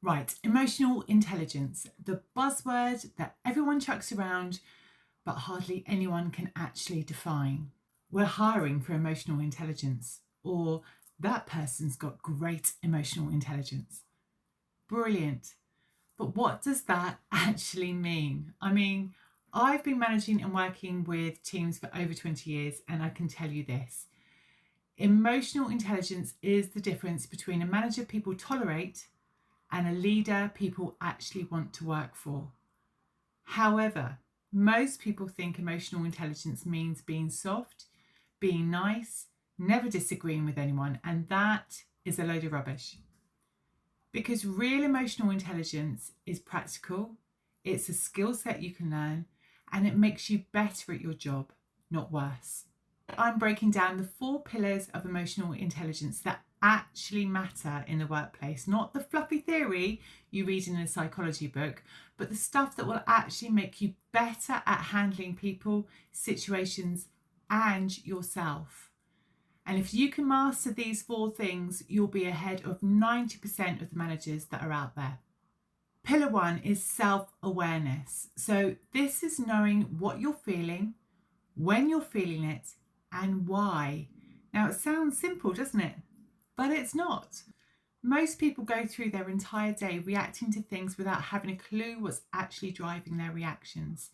Right, emotional intelligence, the buzzword that everyone chucks around, but hardly anyone can actually define. We're hiring for emotional intelligence, or that person's got great emotional intelligence. Brilliant. But what does that actually mean? I've been managing and working with teams for over 20 years, and I can tell you this. Emotional intelligence is the difference between a manager people tolerate and a leader people actually want to work for. However, most people think emotional intelligence means being soft, being nice, never disagreeing with anyone, and that is a load of rubbish. Because real emotional intelligence is practical, it's a skill set you can learn, and it makes you better at your job, not worse. I'm breaking down the 4 pillars of emotional intelligence that actually matter in the workplace, not the fluffy theory you read in a psychology book, but the stuff that will actually make you better at handling people, situations, and yourself. And if you can master these 4 things, you'll be ahead of 90% of the managers that are out there. Pillar 1 is self-awareness. So this is knowing what you're feeling, when you're feeling it, and why. Now, it sounds simple, doesn't it? But it's not. Most people go through their entire day reacting to things without having a clue what's actually driving their reactions.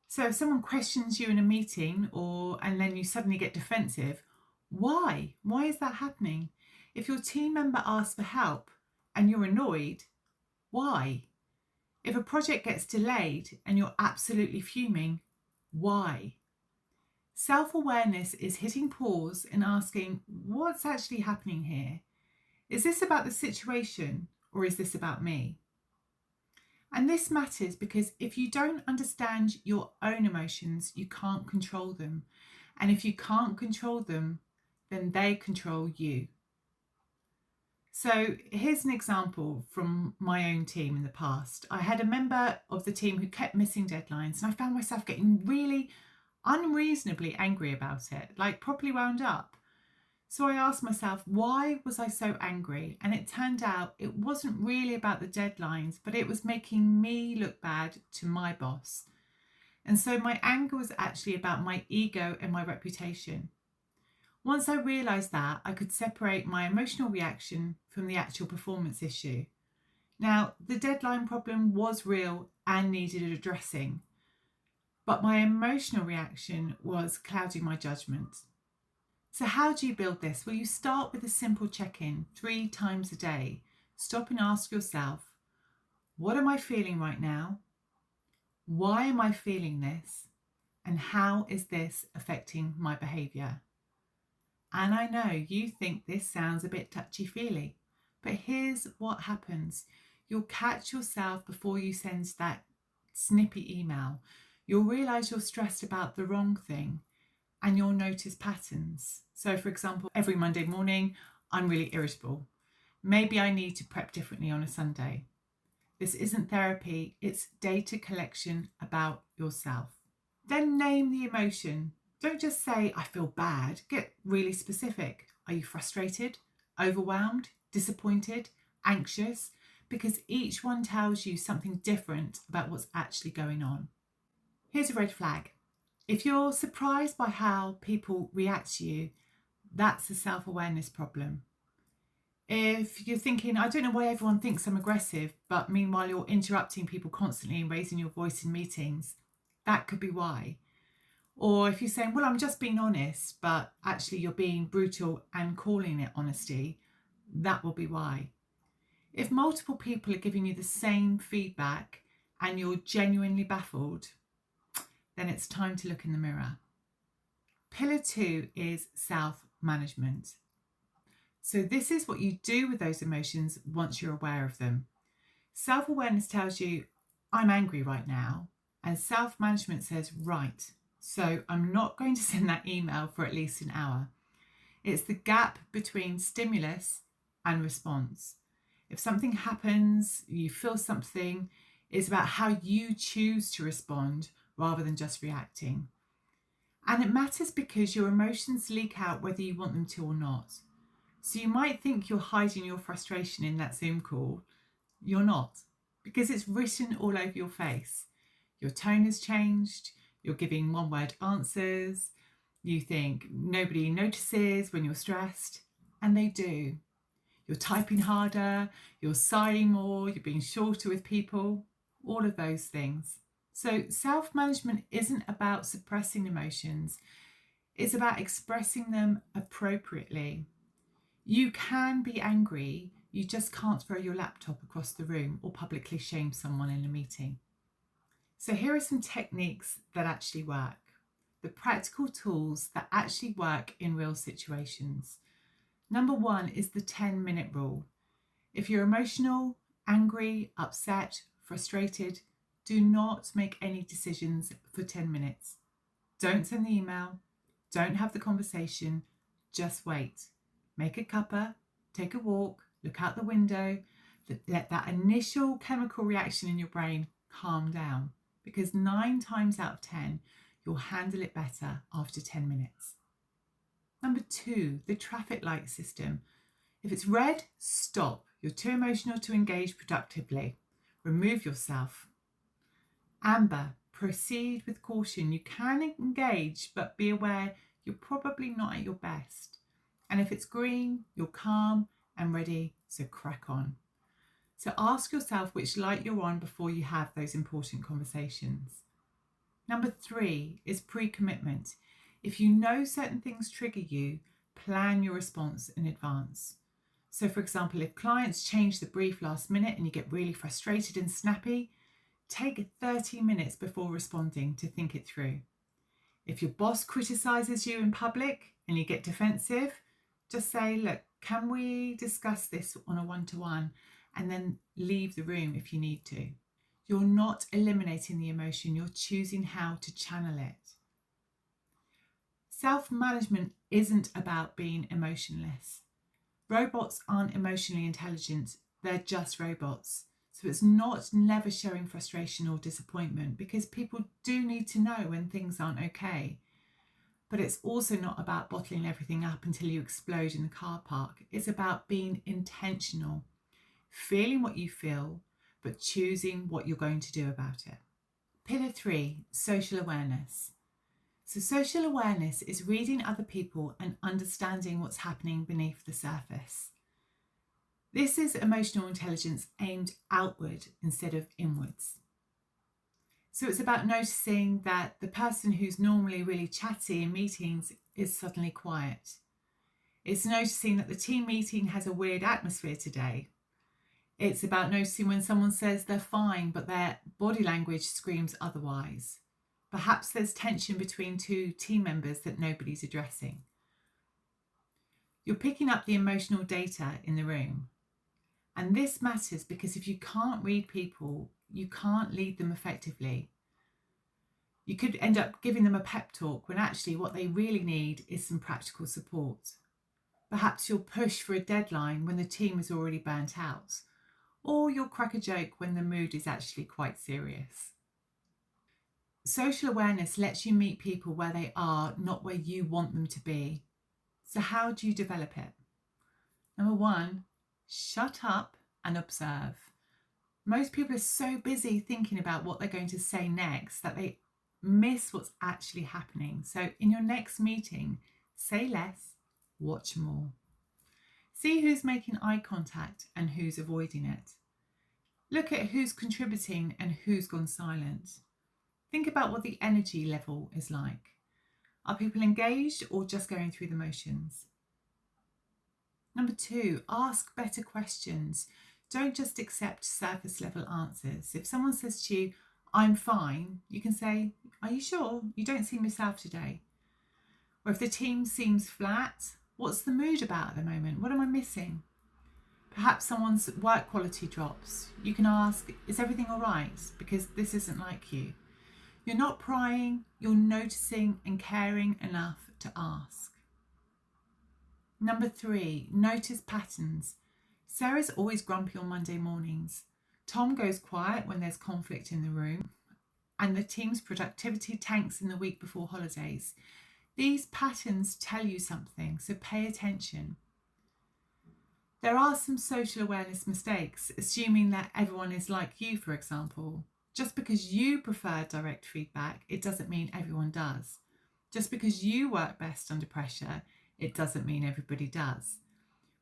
So if someone questions you in a meeting and then you suddenly get defensive, why? Why is that happening? If your team member asks for help and you're annoyed, why? If a project gets delayed and you're absolutely fuming, why? Self-awareness is hitting pause and asking, what's actually happening here? Is this about the situation or is this about me? And this matters because if you don't understand your own emotions, you can't control them. And if you can't control them, then they control you. So here's an example from my own team in the past. I had a member of the team who kept missing deadlines, and I found myself getting really unreasonably angry about it, like properly wound up. So I asked myself, why was I so angry? And it turned out it wasn't really about the deadlines, but it was making me look bad to my boss. And so my anger was actually about my ego and my reputation. Once I realised that, I could separate my emotional reaction from the actual performance issue. Now, the deadline problem was real and needed addressing, but my emotional reaction was clouding my judgment. So how do you build this? Well, you start with a simple check-in 3 times a day. Stop and ask yourself, what am I feeling right now? Why am I feeling this? And how is this affecting my behaviour? And I know you think this sounds a bit touchy-feely, but here's what happens. You'll catch yourself before you send that snippy email. You'll realise you're stressed about the wrong thing and you'll notice patterns. So for example, every Monday morning, I'm really irritable. Maybe I need to prep differently on a Sunday. This isn't therapy, it's data collection about yourself. Then name the emotion. Don't just say, I feel bad. Get really specific. Are you frustrated, overwhelmed, disappointed, anxious? Because each one tells you something different about what's actually going on. Here's a red flag. If you're surprised by how people react to you, that's a self-awareness problem. If you're thinking, I don't know why everyone thinks I'm aggressive, but meanwhile you're interrupting people constantly and raising your voice in meetings, that could be why. Or if you're saying, well, I'm just being honest, but actually you're being brutal and calling it honesty, that will be why. If multiple people are giving you the same feedback and you're genuinely baffled, then it's time to look in the mirror. Pillar 2 is self-management. So this is what you do with those emotions once you're aware of them. Self-awareness tells you, I'm angry right now. And self-management says, right, so I'm not going to send that email for at least an hour. It's the gap between stimulus and response. If something happens, you feel something, it's about how you choose to respond rather than just reacting. And it matters because your emotions leak out whether you want them to or not. So you might think you're hiding your frustration in that Zoom call, You're not, because it's written all over your face. Your tone has changed, you're giving one-word answers, you think nobody notices when you're stressed, and they do. You're typing harder, you're sighing more, you're being shorter with people, all of those things. So self-management isn't about suppressing emotions, it's about expressing them appropriately. You can be angry, you just can't throw your laptop across the room or publicly shame someone in a meeting. So here are some techniques that actually work. The practical tools that actually work in real situations. Number 1 is the 10-minute rule. If you're emotional, angry, upset, frustrated, do not make any decisions for 10 minutes. Don't send the email, don't have the conversation, just wait. Make a cuppa, take a walk, look out the window, let that initial chemical reaction in your brain calm down, because 9 times out of 10, you'll handle it better after 10 minutes. Number 2, the traffic light system. If it's red, stop. You're too emotional to engage productively. Remove yourself. Amber, proceed with caution. You can engage, but be aware you're probably not at your best. And if it's green, you're calm and ready, so crack on. So ask yourself which light you're on before you have those important conversations. Number 3 is pre-commitment. If you know certain things trigger you, plan your response in advance. So for example, if clients change the brief last minute and you get really frustrated and snappy, take 30 minutes before responding to think it through. If your boss criticizes you in public and you get defensive, just say, look, can we discuss this on a one-to-one, and then leave the room if you need to. You're not eliminating the emotion, you're choosing how to channel it. Self-management isn't about being emotionless. Robots aren't emotionally intelligent, they're just robots. So it's not never showing frustration or disappointment, because people do need to know when things aren't okay. But it's also not about bottling everything up until you explode in the car park. It's about being intentional, feeling what you feel, but choosing what you're going to do about it. Pillar 3, social awareness. So social awareness is reading other people and understanding what's happening beneath the surface. This is emotional intelligence aimed outward instead of inwards. So it's about noticing that the person who's normally really chatty in meetings is suddenly quiet. It's noticing that the team meeting has a weird atmosphere today. It's about noticing when someone says they're fine, but their body language screams otherwise. Perhaps there's tension between 2 team members that nobody's addressing. You're picking up the emotional data in the room. And this matters because if you can't read people, you can't lead them effectively. You could end up giving them a pep talk when actually what they really need is some practical support. Perhaps you'll push for a deadline when the team is already burnt out, or you'll crack a joke when the mood is actually quite serious. Social awareness lets you meet people where they are, not where you want them to be. So how do you develop it? Number 1, shut up and observe. Most people are so busy thinking about what they're going to say next that they miss what's actually happening. So in your next meeting, say less, watch more. See who's making eye contact and who's avoiding it. Look at who's contributing and who's gone silent. Think about what the energy level is like. Are people engaged or just going through the motions? Number 2, ask better questions. Don't just accept surface level answers. If someone says to you, I'm fine, you can say, are you sure? You don't seem yourself today. Or if the team seems flat, what's the mood about at the moment? What am I missing? Perhaps someone's work quality drops. You can ask, is everything all right? Because this isn't like you. You're not prying, you're noticing and caring enough to ask. Number 3, notice patterns. Sarah's always grumpy on Monday mornings. Tom goes quiet when there's conflict in the room. And the team's productivity tanks in the week before holidays. These patterns tell you something, so pay attention. There are some social awareness mistakes, assuming that everyone is like you, for example. Just because you prefer direct feedback, it doesn't mean everyone does. Just because you work best under pressure, it doesn't mean everybody does.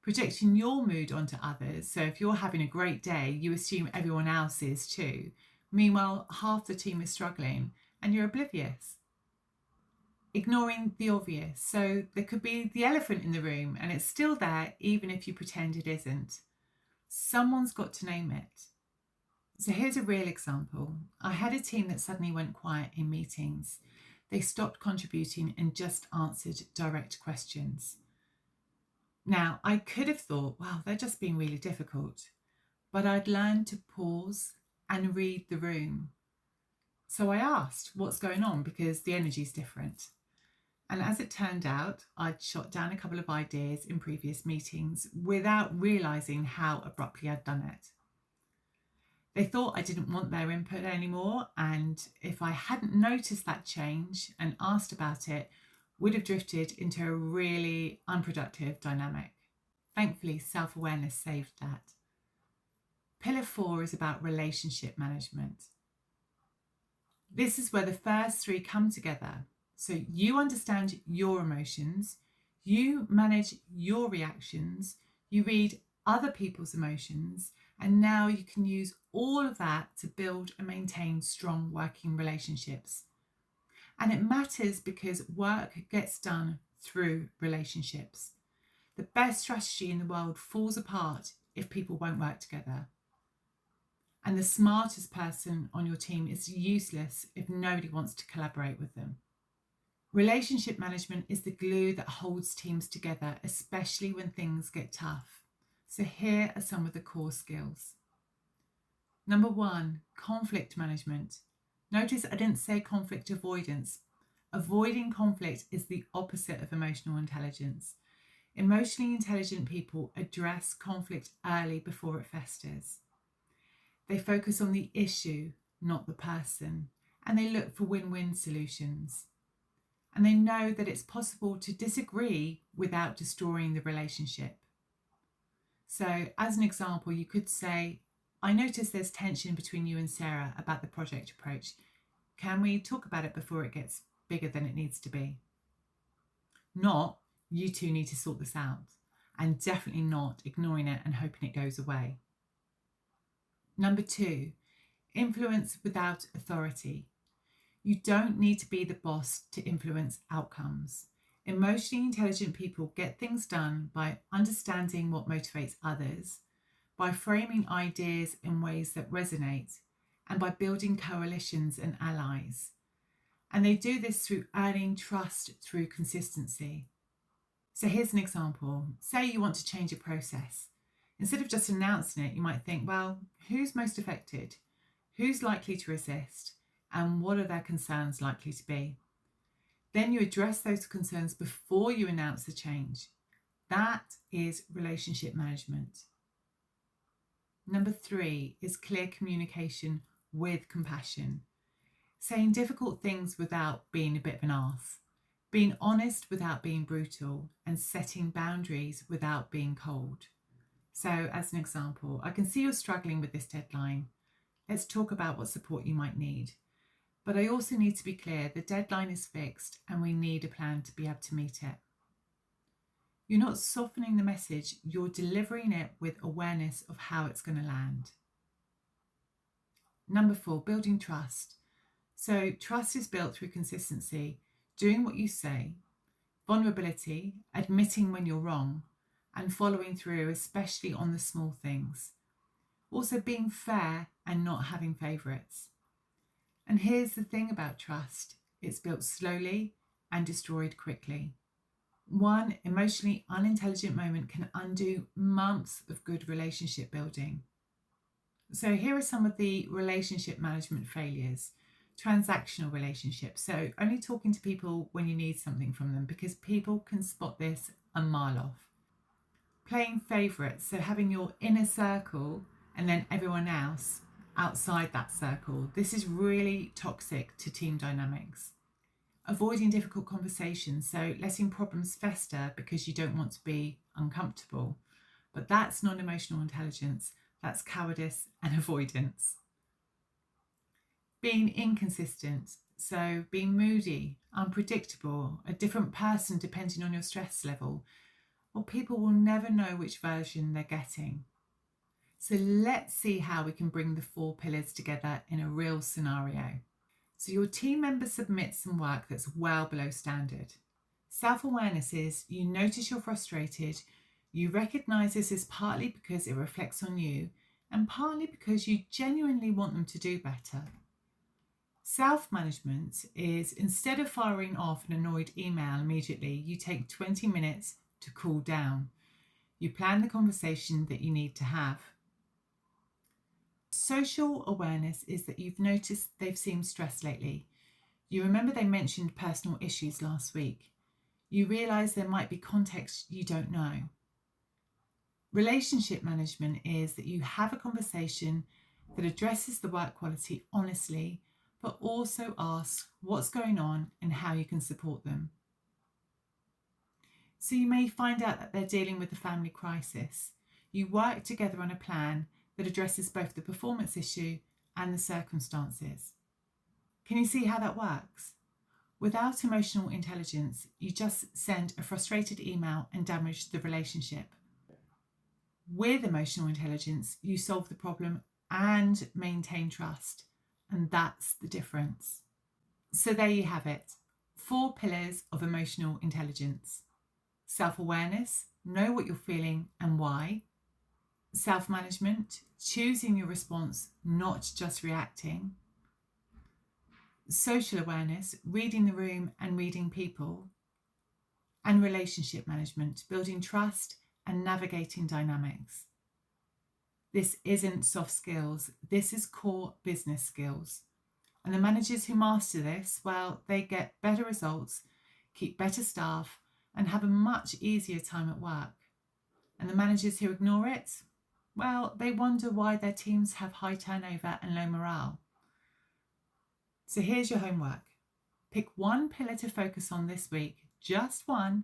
Projecting your mood onto others, so if you're having a great day, you assume everyone else is too. Meanwhile, half the team is struggling and you're oblivious. Ignoring the obvious, so there could be the elephant in the room and it's still there even if you pretend it isn't. Someone's got to name it. So here's a real example. I had a team that suddenly went quiet in meetings. They stopped contributing and just answered direct questions. Now, I could have thought, wow, they're just being really difficult. But I'd learned to pause and read the room. So I asked, what's going on? Because the energy's different. And as it turned out, I'd shot down a couple of ideas in previous meetings without realising how abruptly I'd done it. They thought I didn't want their input anymore, and if I hadn't noticed that change and asked about it, would have drifted into a really unproductive dynamic. Thankfully, self-awareness saved that. Pillar 4 is about relationship management. This is where the first 3 come together. So you understand your emotions, you manage your reactions, you read other people's emotions, and now you can use all of that to build and maintain strong working relationships. And it matters because work gets done through relationships. The best strategy in the world falls apart if people won't work together. And the smartest person on your team is useless if nobody wants to collaborate with them. Relationship management is the glue that holds teams together, especially when things get tough. So here are some of the core skills. Number 1, conflict management. Notice I didn't say conflict avoidance. Avoiding conflict is the opposite of emotional intelligence. Emotionally intelligent people address conflict early before it festers. They focus on the issue, not the person, and they look for win-win solutions. And they know that it's possible to disagree without destroying the relationship. So, as an example, you could say, I notice there's tension between you and Sarah about the project approach. Can we talk about it before it gets bigger than it needs to be? Not, you two need to sort this out. And definitely not ignoring it and hoping it goes away. Number 2, influence without authority. You don't need to be the boss to influence outcomes. Emotionally intelligent people get things done by understanding what motivates others, by framing ideas in ways that resonate, and by building coalitions and allies. And they do this through earning trust through consistency. So here's an example. Say you want to change a process. Instead of just announcing it, you might think, well, who's most affected? Who's likely to resist? And what are their concerns likely to be? Then you address those concerns before you announce the change. That is relationship management. Number 3 is clear communication with compassion. Saying difficult things without being a bit of an arse. Being honest without being brutal, and setting boundaries without being cold. So as an example, I can see you're struggling with this deadline. Let's talk about what support you might need. But I also need to be clear, the deadline is fixed and we need a plan to be able to meet it. You're not softening the message, you're delivering it with awareness of how it's going to land. Number 4, building trust. So trust is built through consistency, doing what you say, vulnerability, admitting when you're wrong, and following through, especially on the small things. Also being fair and not having favourites. And here's the thing about trust, it's built slowly and destroyed quickly. One emotionally unintelligent moment can undo months of good relationship building. So here are some of the relationship management failures. Transactional relationships, so only talking to people when you need something from them, because people can spot this a mile off. Playing favourites, so having your inner circle and then everyone else outside that circle. This is really toxic to team dynamics. Avoiding difficult conversations, so letting problems fester because you don't want to be uncomfortable. But that's non-emotional intelligence. That's cowardice and avoidance. Being inconsistent, so being moody, unpredictable, a different person depending on your stress level, well, people will never know which version they're getting. So let's see how we can bring the 4 pillars together in a real scenario. So your team member submits some work that's well below standard. Self-awareness is you notice you're frustrated, you recognise this is partly because it reflects on you and partly because you genuinely want them to do better. Self-management is instead of firing off an annoyed email immediately, you take 20 minutes to cool down. You plan the conversation that you need to have. Social awareness is that you've noticed they've seemed stressed lately. You remember they mentioned personal issues last week. You realise there might be context you don't know. Relationship management is that you have a conversation that addresses the work quality honestly, but also asks what's going on and how you can support them. So you may find out that they're dealing with a family crisis. You work together on a plan that addresses both the performance issue and the circumstances. Can you see how that works? Without emotional intelligence, you just send a frustrated email and damage the relationship. With emotional intelligence, you solve the problem and maintain trust, and that's the difference. So there you have it, 4 pillars of emotional intelligence. Self-awareness, know what you're feeling and why. Self-management, choosing your response, not just reacting. Social awareness, reading the room and reading people. And relationship management, building trust and navigating dynamics. This isn't soft skills, this is core business skills. And the managers who master this, well, they get better results, keep better staff, and have a much easier time at work. And the managers who ignore it, well, they wonder why their teams have high turnover and low morale. So here's your homework. Pick 1 pillar to focus on this week, just one,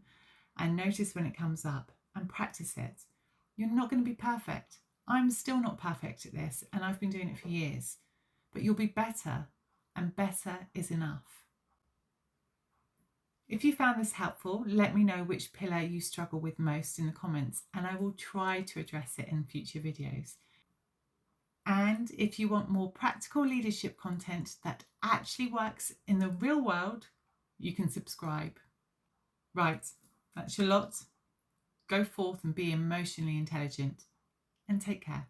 and notice when it comes up and practice it. You're not going to be perfect. I'm still not perfect at this, and I've been doing it for years, but you'll be better, and better is enough. If you found this helpful, let me know which pillar you struggle with most in the comments, and I will try to address it in future videos. And if you want more practical leadership content that actually works in the real world, you can subscribe. Right, that's your lot. Go forth and be emotionally intelligent, and take care.